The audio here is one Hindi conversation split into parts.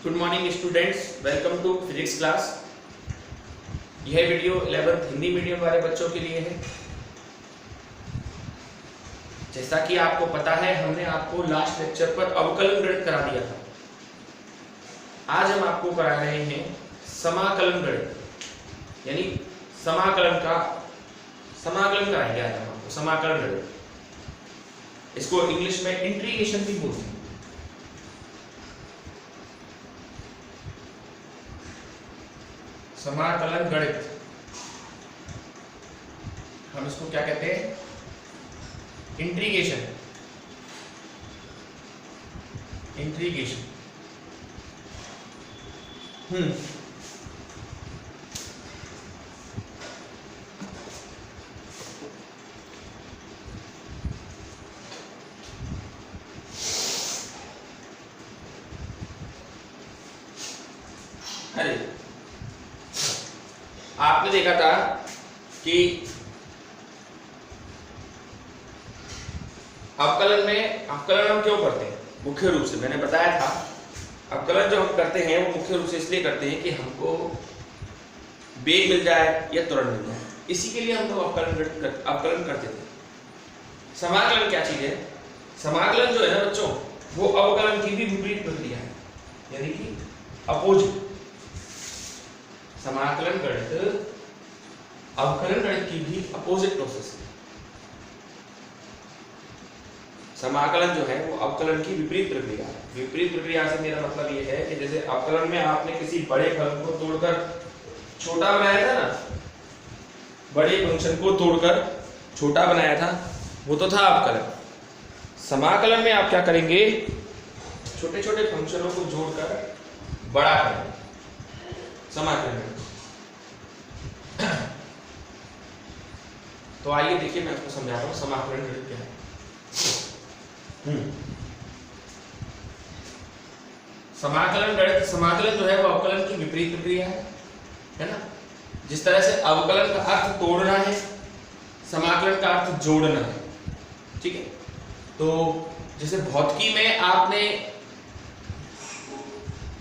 Good morning students, welcome to physics class. यह वीडियो 11th हिंदी मीडियम वाले बच्चों के लिए है। जैसा कि आपको पता है, हमने आपको लास्ट लेक्चर पर अवकलन गणित करा दिया था। आज हम आपको करा रहे हैं समाकलन गणित, यानी समाकलन कराएंगे आज हम आपको समाकलन गणित। इसको इंग्लिश में इंटीग्रेशन भी बोलते हैं। समाकलन गणित हम इसको क्या कहते हैं? इंटीग्रेशन। अरे आपने देखा था कि अवकलन हम क्यों करते हैं? मुख्य रूप से मैंने बताया था, अवकलन जो हम करते हैं वो मुख्य रूप से इसलिए करते हैं कि हमको वेग मिल जाए या त्वरण मिल जाए। इसी के लिए हम लोग अवकलन करते थे। समाकलन क्या चीज है? समाकलन जो है ना बच्चों, वो अवकलन की भी विपरीत प्रक्रिया है, यानी कि अपोजिट। समाकलन गणित अवकलन गणित की भी अपोजिट प्रोसेस है। समाकलन जो है वो अवकलन की विपरीत प्रक्रिया है। विपरीत प्रक्रिया से मेरा मतलब ये है कि जैसे अवकलन में आपने किसी बड़े फलन को तोड़कर छोटा बनाया था ना, बड़े फंक्शन को तोड़कर छोटा बनाया था, वो तो था अवकलन। समाकलन में आप क्या करेंगे? छोटे छोटे फंक्शनों को जोड़कर बड़ा करेंगे। समाकलन में तो आइए देखिए, मैं आपको समझाता हूं समाकलन गणित क्या है। समाकलन जो है वो अवकलन की विपरीत प्रक्रिया है ना। जिस तरह से अवकलन का अर्थ तोड़ना है, समाकलन का अर्थ जोड़ना है। ठीक है, तो जैसे भौतिकी में आपने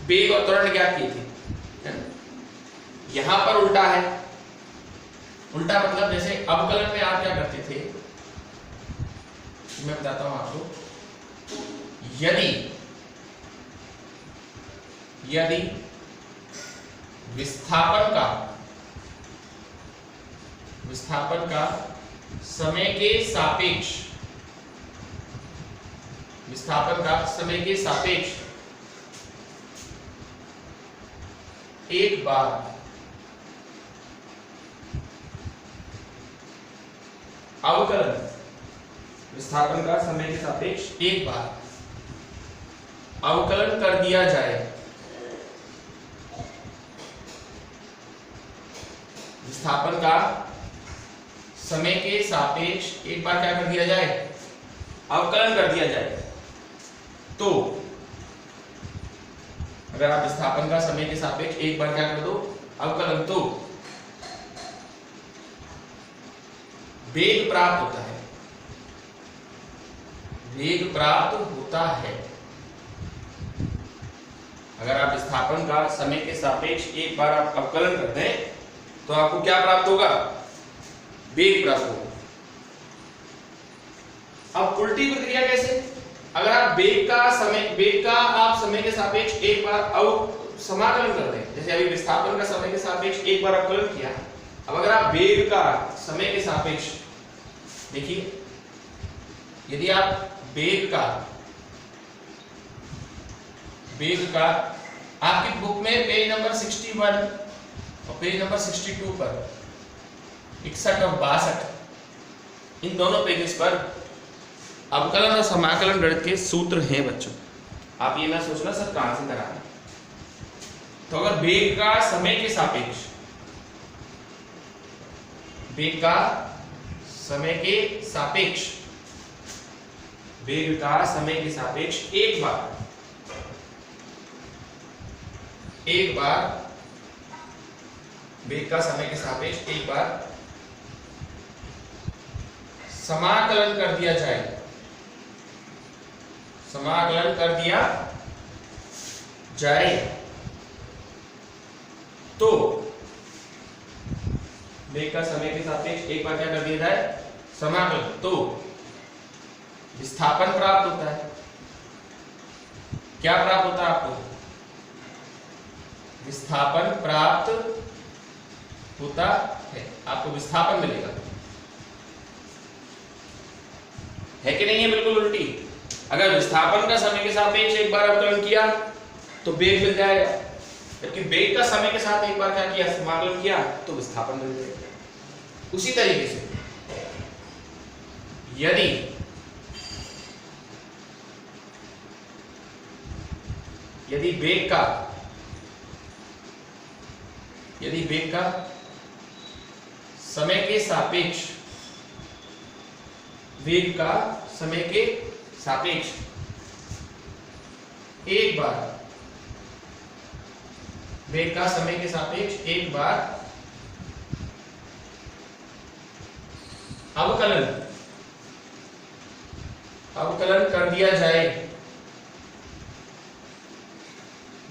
वेग और त्वरण ज्ञात किए थे, है ना। यहां पर उल्टा है। उल्टा मतलब जैसे अवकलन में आप क्या करते थे, मैं बताता हूं आपको। यदि विस्थापन का समय के सापेक्ष एक बार अवकलन, विस्थापन का समय के सापेक्ष एक बार अवकलन कर दिया जाए, विस्थापन का समय के सापेक्ष एक बार क्या कर दिया जाए? अवकलन कर दिया जाए। तो अगर आप विस्थापन का समय के सापेक्ष एक बार क्या कर दो? अवकलन, तो वेग प्राप्त होता है। वेग प्राप्त होता है। अगर आप विस्थापन का समय के सापेक्ष एक बार आप अवकलन करते हैं तो आपको क्या प्राप्त होगा? वेग प्राप्त होगा। अब उल्टी प्रक्रिया कैसे? अगर आप वेग का आप समय के सापेक्ष एक बार समाकलन करते हैं, जैसे अभी विस्थापन का समय के सापेक्ष एक बार अवकलन किया। अब अगर आप वेग का समय के सापेक्ष देखिए, यदि आप वेग का आपकी बुक में पेज नंबर 61 और पेज नंबर 62 पर 61 और 62, इन दोनों पेजेस पर अवकलन और समाकलन गणित के सूत्र हैं बच्चों। आप ये ना सोचना सर कहां से करा। तो अगर वेग का समय के सापेक्ष वेग का समय के सापेक्ष एक बार वेग का समय के सापेक्ष एक बार समाकलन कर दिया जाए, समाकलन कर दिया जाए तो वेग का समय के सापेक्ष एक बार क्या कर दिया जाए, समाकलन, तो विस्थापन प्राप्त होता है। क्या प्राप्त होता है आपको, विस्थापन प्राप्त होता है, आपको विस्थापन मिलेगा, है कि नहीं है, बिल्कुल उल्टी। अगर विस्थापन का समय के सापेक्ष एक बार अवकलन किया तो वेग मिल जाएगा, जबकि वेग का समय के साथ एक बार क्या किया, समाकलन किया तो विस्थापन मिल जाएगा। उसी तरीके से यदि वेग का समय के सापेक्ष, वेग का समय के सापेक्ष एक बार, वेग का समय के सापेक्ष एक बार अवकलन कर दिया जाए,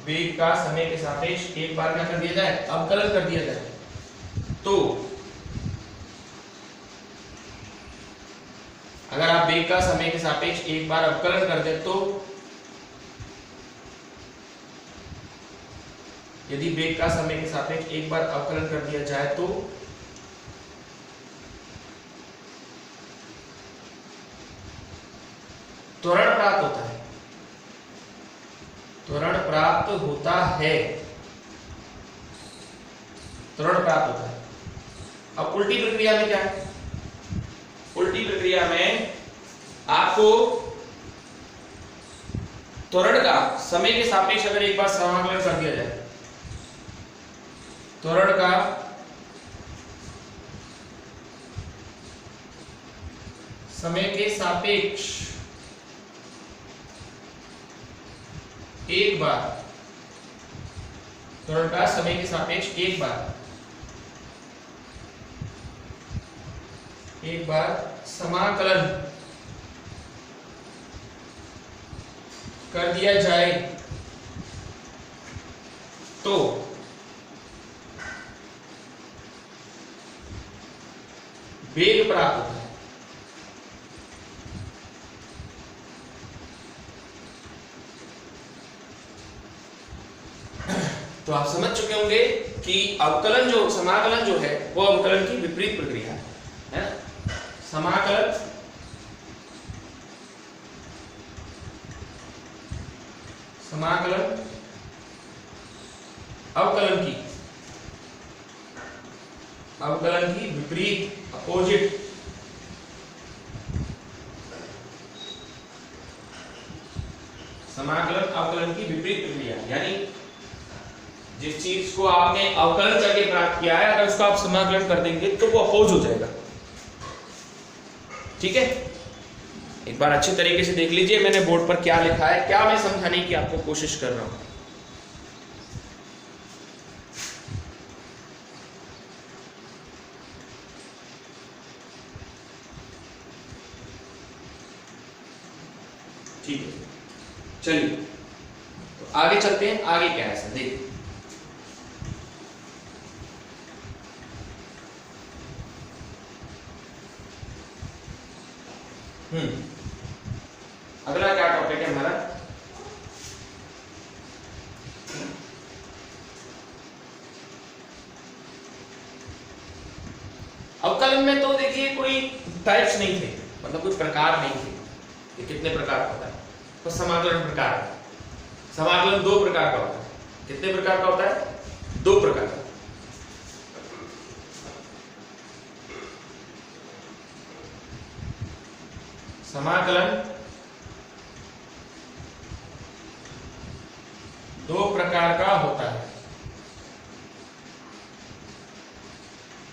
वेग का समय के सापेक्ष एक बार क्या कर दिया जाए, अवकलन कर दिया जाए, तो अगर आप वेग का समय के सापेक्ष एक बार अवकलन कर दे, तो यदि वेग का समय के सापेक्ष एक बार अवकलन कर दिया जाए तो त्वरण प्राप्त होता है, त्वरण प्राप्त होता है, त्वरण प्राप्त होता है। अब उल्टी प्रक्रिया में क्या है, उल्टी प्रक्रिया में आपको त्वरण का समय के सापेक्ष अगर एक बार समाकलन कर दिया जाए, त्वरण का समय के सापेक्ष एक बार, त्वरण का समय के सापेक्ष एक बार समाकलन कर दिया जाए तो वेग प्राप्त होता है। तो आप समझ चुके होंगे कि अवकलन जो, समाकलन जो है वो अवकलन की विपरीत प्रक्रिया है ना। समाकलन अवकलन की विपरीत, अपोजिट समाकलन अवकलन की विपरीत प्रक्रिया, यानी जिस चीज को आपने अवकलन करके प्राप्त किया है अगर उसको आप समाकलन कर देंगे तो वो अपोज हो जाएगा। ठीक है, एक बार अच्छे तरीके से देख लीजिए मैंने बोर्ड पर क्या लिखा है, क्या मैं समझाने की आपको कोशिश कर रहा हूं। ठीक है, चलिए तो आगे चलते हैं। आगे क्या है सर, देखिए अगला क्या टॉपिक है हमारा, अवकलन में तो देखिए कोई टाइप्स नहीं थे, मतलब कोई प्रकार नहीं थे कि कितने प्रकार का होता है, तो समाकलन प्रकार है। समाकलन दो प्रकार का होता है। कितने प्रकार का होता है, दो प्रकार का। समाकलन दो प्रकार का होता है।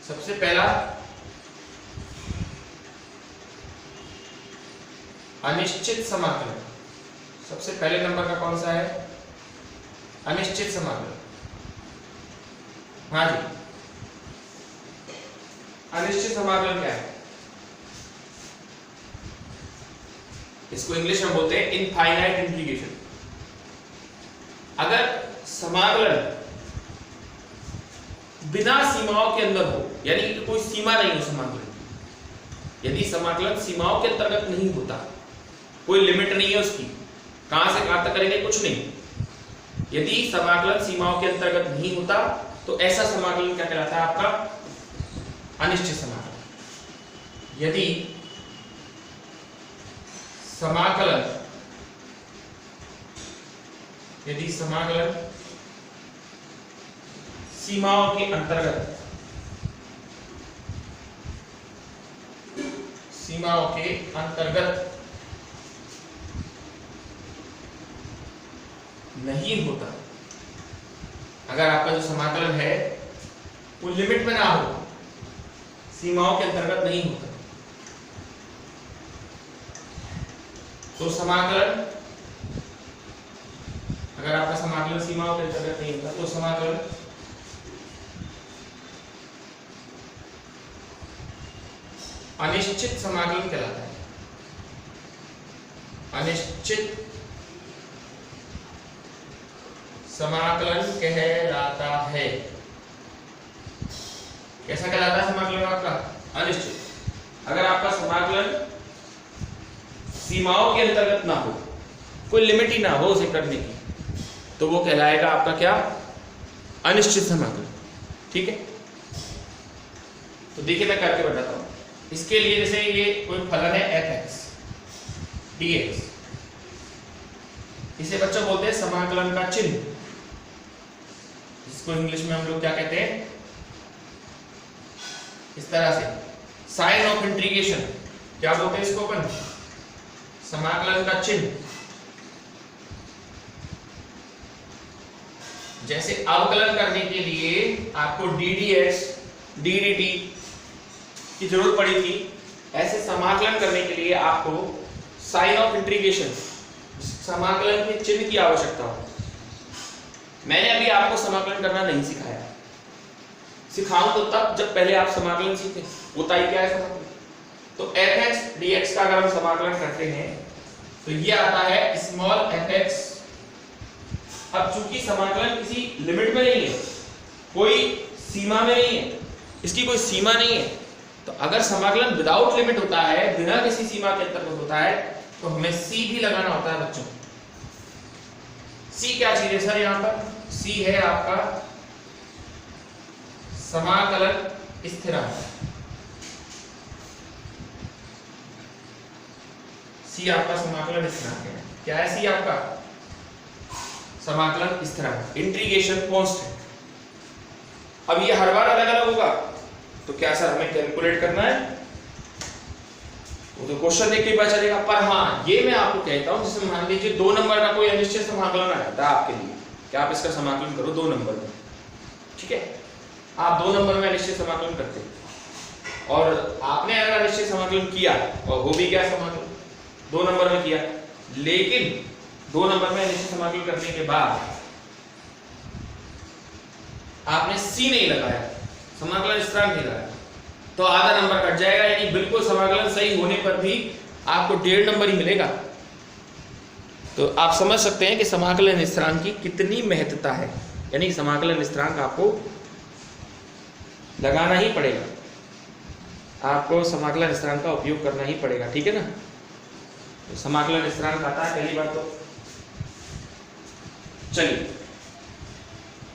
सबसे पहला अनिश्चित समाकलन, सबसे पहले नंबर का कौन सा है, अनिश्चित समाकलन। हाँ जी, अनिश्चित समाकलन क्या है, इसको इंग्लिश में बोलते हैं इनफाइनाइट इंटीग्रेशन। अगर समाकलन बिना सीमाओं के अंदर हो, यानी कि कोई सीमा नहीं हो समाकलन, यदि समाकलन सीमाओं के अंतर्गत नहीं होता, कोई लिमिट नहीं है उसकी, कहां से कहां तक करेंगे कुछ नहीं, यदि समाकलन सीमाओं के अंतर्गत नहीं होता तो ऐसा समाकलन क्या कहलाता है आपका? अनिश्चित समाकलन। यदि समाकलन सीमाओं के अंतर्गत नहीं होता, अगर आपका जो समाकलन है वो लिमिट में ना हो, सीमाओं के अंतर्गत नहीं होता, तो समाकलन, अगर आपका समाकलन सीमाओं के अंतर्गत नहीं होता तो समाकलन अनिश्चित समाकलन कहलाता है। अनिश्चित समाकलन कहलाता है। कैसा कहलाता है समाकलन आपका? अनिश्चित। अगर आपका समाकलन सीमाओं के अंतर्गत ना हो, कोई लिमिट ही ना हो उसे करने की, तो वो कहलाएगा आपका क्या? अनिश्चित समाकलन। ठीक है, तो देखिए मैं करके बताता हूं। इसके लिए जैसे ये कोई फलन है f(x), dx, इसे बच्चों बोलते हैं समाकलन का चिन्ह। इसको इंग्लिश में हम लोग क्या कहते हैं? इस तरह से साइन ऑफ इंटीग्रेशन, क्या बोलते हैं इसको अपन? समाकलन का चिन्ह। जैसे अवकलन करने के लिए आपको ddx, ddt की जरूरत पड़ी थी, ऐसे समाकलन करने के लिए आपको साइन ऑफ इंटीग्रेशन, समाकलन के चिन्ह की आवश्यकता हो। मैंने अभी आपको समाकलन करना नहीं सिखाया, सिखाऊं तो तब जब पहले आप समाकलन सीखें। होता ही क्या है समाकलन? तो f(x) dx का अगर हम समाकलन करते हैं तो ये आता है स्मॉल f(x). अब चूंकि समाकलन किसी लिमिट में नहीं है, कोई सीमा में नहीं है, इसकी कोई सीमा नहीं है, तो अगर समाकलन विदाउट लिमिट होता है, बिना किसी सीमा के अंतर्गत होता है, तो हमें c भी लगाना होता है बच्चों। c क्या चीज है सर? यहां पर c है आपका समाकलन स्थिरांक। c आपका समाकलन स्थिरांक है। क्या है c आपका? समाकलन स्थिरांक, इंटीग्रेशन कांस्टेंट। अब ये हर बार अलग अलग होगा, तो क्या सर हमें कैलकुलेट करना है? वो तो क्वेश्चन देख के पता चलेगा। पर हाँ, ये मैं आपको कहता हूं, जैसे मान लीजिए 2 नंबर का कोई अनिश्चित समाकलन आ जाता है आपके लिए, क्या आप इसका समाकलन करो 2 नंबर में। ठीक है, आप 2 नंबर में अनिश्चित समाकलन करते हैं, और आपने अगर अनिश्चित समाकलन किया और हो भी गया समाकलन, 2 नंबर में किया, लेकिन 2 नंबर में अनिश्चित समाकलन करने के बाद आपने c नहीं लगाया, समाकलन स्थिरांक नहीं लगाया, तो आधा नंबर कट जाएगा, यानी बिल्कुल समाकलन सही होने पर भी आपको 1.5 नंबर ही मिलेगा। तो आप समझ सकते हैं कि समाकलन स्थिरांक की कितनी महत्वता है, यानी समाकलन स्थिरांक आपको लगाना ही पड़ेगा, आपको समाकलन स्थिरांक का उपयोग करना ही पड़ेगा। ठीक है ना? तो समाकलन स्थिरांक आता है पहली बात तो। चलिए,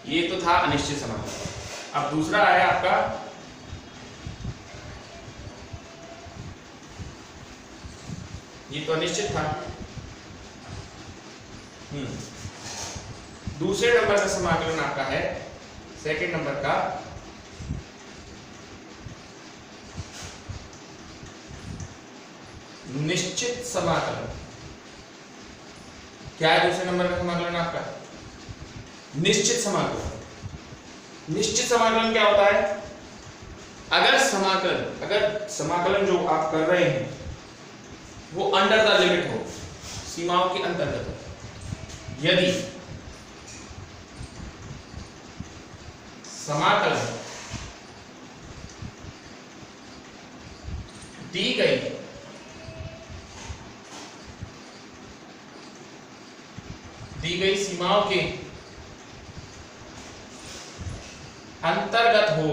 ये तो था अनिश्चित समाकलन। अब दूसरा आया आपका ये तो अनिश्चित था। दूसरे नंबर का समाकलन आपका है, सेकंड नंबर का निश्चित समाकलन। क्या है दूसरे नंबर का समाकलन आपका? निश्चित समाकलन। निश्चित समाकलन क्या होता है? अगर समाकलन जो आप कर रहे हैं वो अंडर द लिमिट हो, सीमाओं के अंतर्गत हो, यदि समाकलन दी गई सीमाओं के अंतर्गत हो,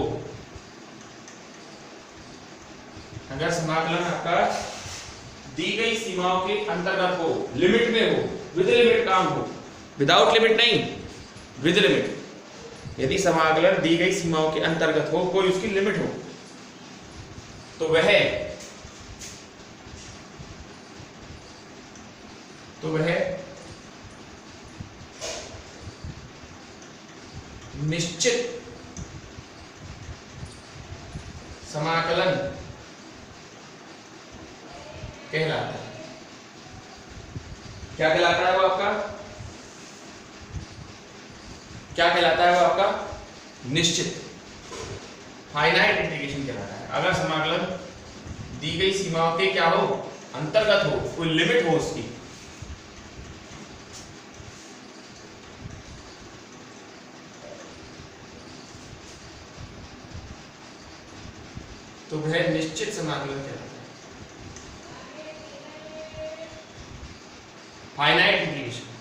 अगर समाकलन आपका दी गई सीमाओं के अंतर्गत हो, लिमिट में हो, विद लिमिट काम हो, विदाउट लिमिट नहीं, विद लिमिट। यदि समाकलन दी गई सीमाओं के अंतर्गत हो, कोई उसकी लिमिट हो, तो वह निश्चित समाकलन कहलाता है। क्या कहलाता है वो आपका? क्या कहलाता है वो आपका? निश्चित, फाइनाइट इंटीग्रेशन कहलाता है। अगर समाकलन दी गई सीमाओं के क्या हो, अंतर्गत हो, कोई लिमिट हो उसकी, तो वह निश्चित समाकलन कहलाता है, फाइनाइट इंटीग्रेशन।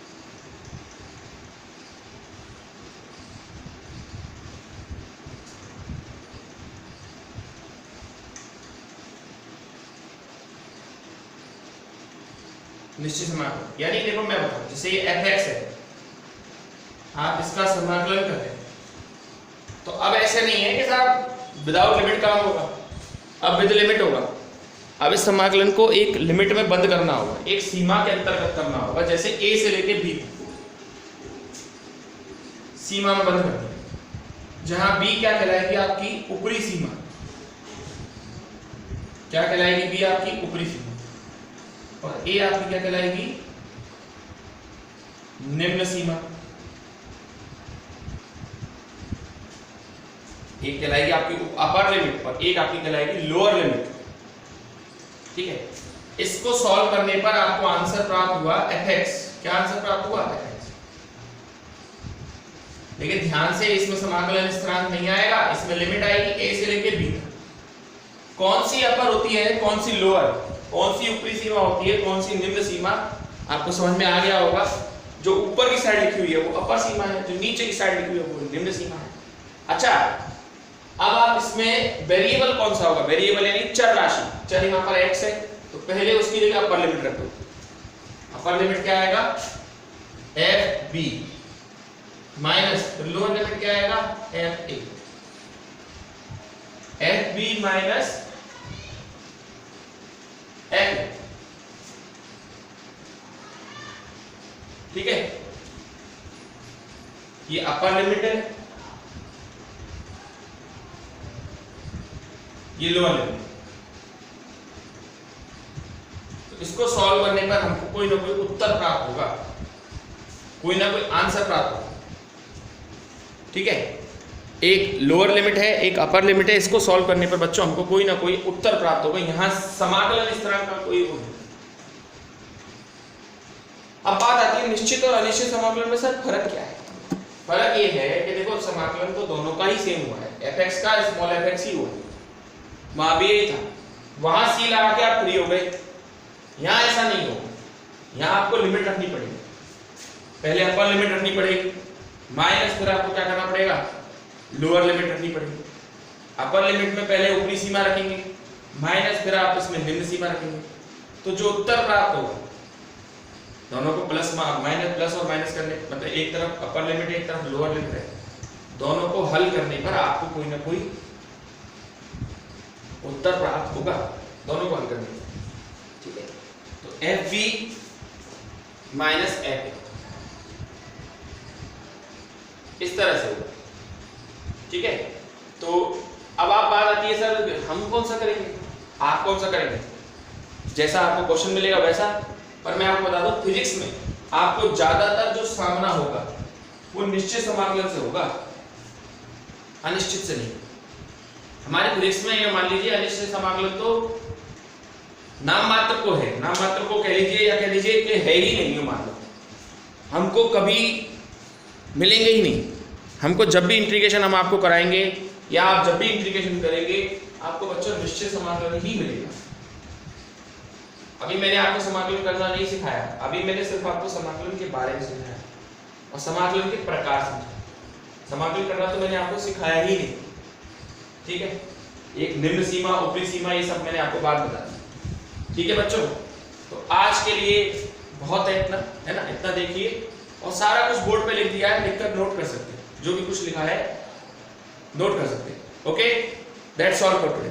निश्चित समाकलन यानी देखो मैं बताऊं, जैसे ये fx है, आप इसका समाकलन कर रहे हैं, तो अब ऐसे नहीं है कि साहब विदाउट लिमिट काम होगा, अब विद लिमिट होगा। अब इस समाकलन को एक लिमिट में बंद करना होगा, एक सीमा के अंतर्गत करना होगा। जैसे a से लेके b सीमा में बंद कर दिया, जहां b क्या कहलाएगी? आपकी ऊपरी सीमा। क्या कहलाएगी? b आपकी ऊपरी सीमा, और a आपकी क्या कहलाएगी? निम्न सीमा। एक कहलाएगी आपकी अपर लिमिट और एक आपकी कहलाएगी लोअर लिमिट। ठीक है, इसको सॉल्व करने पर आपको आंसर प्राप्त हुआ fx। क्या आंसर प्राप्त हुआ? fx। लेकिन ध्यान से, इसमें समाकलन स्थिरांक नहीं आएगा, इसमें लिमिट आएगी a से लेके b तक। कौन सी अपर होती है, कौन सी लोअर, कौन सी ऊपरी सीमा होती है, कौन सी निम्न सीमा, आपको समझ में आ गया होगा। जो ऊपर की साइड लिखी हुई है वो अपर सीमा है, जो नीचे की साइड लिखी हुई है वो निम्न सीमा है। अच्छा, अब आप इसमें वेरिएबल कौन सा होगा? वेरिएबल यानी चर राशि। चर यहाँ पर x है, तो पहले उसकी जगह अपर लिमिट रख दो। अपर लिमिट क्या आएगा? fb माइनस लोअर लिमिट क्या आएगा? fa। fb minus fa। ठीक है, ये अपर लिमिट है, ये लोअर लिमिट। तो इसको सॉल्व करने पर हमको कोई ना कोई उत्तर प्राप्त होगा, कोई ना कोई आंसर प्राप्त होगा। ठीक है, एक लोअर लिमिट है, एक अपर लिमिट है, इसको सॉल्व करने पर बच्चों हमको कोई ना कोई उत्तर प्राप्त होगा। यहां समाकलन इस तरह का कोई हो। अब बात आती है निश्चित और अनिश्चित समाकलन में सर फर्क क्या है? फर्क ये है कि देखो समाकलन तो दोनों का ही सेम हुआ है, fx का स्मॉल fx ही हुआ, वहां भी यही था, वहां c लगा के आप फ्री हो गए। यहां ऐसा नहीं होगा, यहां आपको लिमिट रखनी पड़ेगी, पहले अपर लिमिट रखनी पड़ेगी, माइनस फिर आपको क्या करना पड़ेगा? लोअर लिमिट रखनी पड़ेगी। अपर लिमिट में पहले ऊपरी सीमा रखेंगे, माइनस फिर आप इसमें निम्न सीमा रखेंगे। तो जो उत्तर प्राप्त होगा, दोनों को प्लस माइनस, प्लस और माइनस करने, मतलब एक तरफ अपर लिमिट है, एक तरफ लोअर लिमिट है, दोनों को हल करने पर आपको कोई ना कोई उत्तर प्राप्त होगा, दोनों को हल करने पर। ठीक है, तो fb माइनस fa इस तरह से होगा। ठीक है, तो अब आप बात आती है सर हम कौन सा करेंगे, आप कौन सा करेंगे? जैसा आपको क्वेश्चन मिलेगा वैसा। पर मैं आपको बता दूं, फिजिक्स में आपको ज्यादातर जो सामना होगा वो निश्चित समाकलन से होगा, अनिश्चित से नहीं। हमारे फिजिक्स में ये मान लीजिए अनिश्चित समाकलन तो नाम मात्र को है, नाम मात्र को कह लीजिए या कह लीजिए कि है ही नहीं, मान लो हमको कभी मिलेंगे ही नहीं। हमको जब भी इंटीग्रेशन हम आपको कराएंगे या आप जब भी इंटीग्रेशन करेंगे आपको बच्चों निश्चित समाकलन ही मिलेगा। अभी मैंने आपको समाकलन करना नहीं सिखाया, अभी मैंने सिर्फ आपको समाकलन के बारे में सिखाया और समाकलन के प्रकार समझाया। समाकल करना तो मैंने आपको सिखाया ही नहीं, ठीक है। एक निम्न सीमा, ऊपरी सीमा, ये सब मैंने आपको बात बता दी, ठीक है बच्चों। तो आज के लिए बहुत है इतना, है ना, इतना देखिए, और सारा कुछ बोर्ड पे लिख दिया है, लिखकर नोट कर सकते हैं, जो भी कुछ लिखा है नोट कर सकते हैं। Okay, that's all for today.